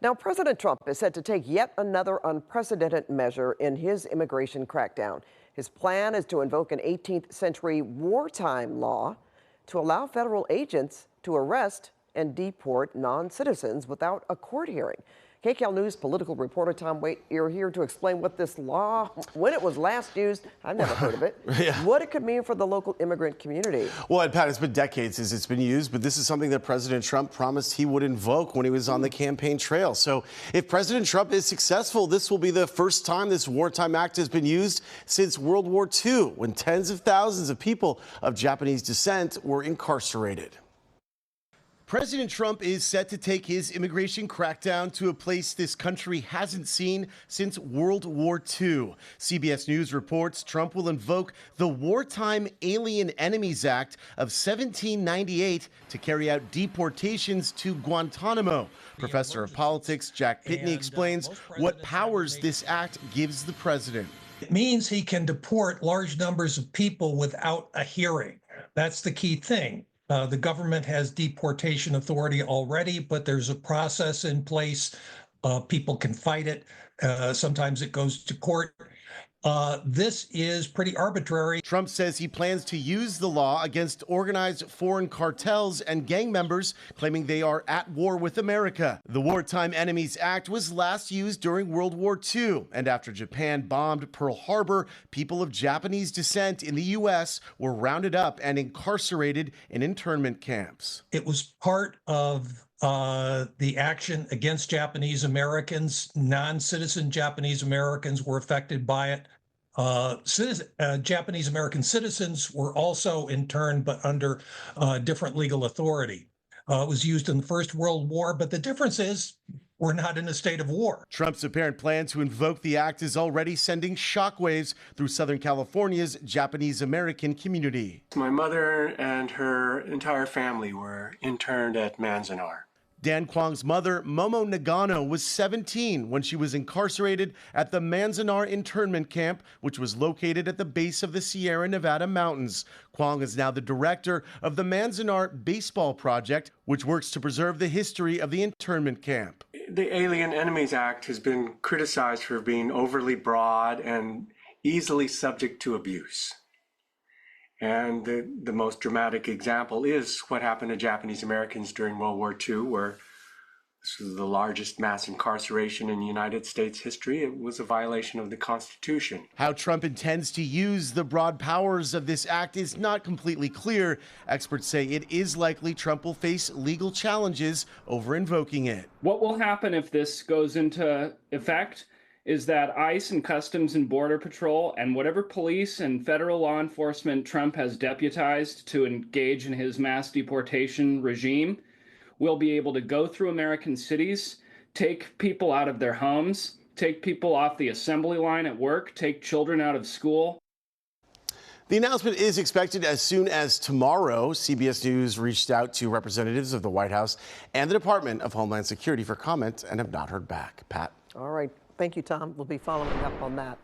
Now, President Trump is set to take yet another unprecedented measure in his immigration crackdown. His plan is to invoke an 18th century wartime law to allow federal agents to arrest and deport non-citizens without a court hearing. KCAL News political reporter Tom Waite, you're here to explain what this law, when it was last used, I've never heard of it, Yeah. what it could mean for the local immigrant community. Well, and Pat, it's been decades since it's been used, but this is something that President Trump promised he would invoke when he was on the campaign trail. So if President Trump is successful, this will be the first time this wartime act has been used since World War II, when tens of thousands of people of Japanese descent were incarcerated. President Trump is set to take his immigration crackdown to a place this country hasn't seen since World War II. CBS News reports Trump will invoke the Wartime Alien Enemies Act of 1798 to carry out deportations to Guantanamo. Professor of politics Jack Pitney explains what powers this act gives the president. It means he can deport large numbers of people without a hearing. That's the key thing. The government has deportation authority already, but there's a process in place. People can fight it. Sometimes it goes to court. This is pretty arbitrary. Trump says he plans to use the law against organized foreign cartels and gang members claiming they are at war with America. The Wartime Enemies Act was last used during World War II, and after Japan bombed Pearl Harbor, people of Japanese descent in the U.S. were rounded up and incarcerated in internment camps. It was part of the action against Japanese Americans. Non-citizen Japanese Americans were affected by it. Japanese American citizens were also interned, but under different legal authority. It was used in the First World War, but the difference is we're not in a state of war. Trump's apparent plan to invoke the act is already sending shockwaves through Southern California's Japanese American community. My mother and her entire family were interned at Manzanar. Dan Kwong's mother, Momo Nagano, was 17 when she was incarcerated at the Manzanar internment camp, which was located at the base of the Sierra Nevada mountains. Kwong is now the director of the Manzanar Baseball Project, which works to preserve the history of the internment camp. The Alien Enemies Act has been criticized for being overly broad and easily subject to abuse. And the most dramatic example is what happened to Japanese Americans during World War II, where this was the largest mass incarceration in United States history. It was a violation of the Constitution. How Trump intends to use the broad powers of this act is not completely clear. Experts say it is likely Trump will face legal challenges over invoking it. What will happen if this goes into effect is that ICE and Customs and Border Patrol and whatever police and federal law enforcement Trump has deputized to engage in his mass deportation regime will be able to go through American cities, take people out of their homes, take people off the assembly line at work, take children out of school. The announcement is expected as soon as tomorrow. CBS News reached out to representatives of the White House and the Department of Homeland Security for comment and have not heard back. Pat. All right. Thank you, Tom. We'll be following up on that.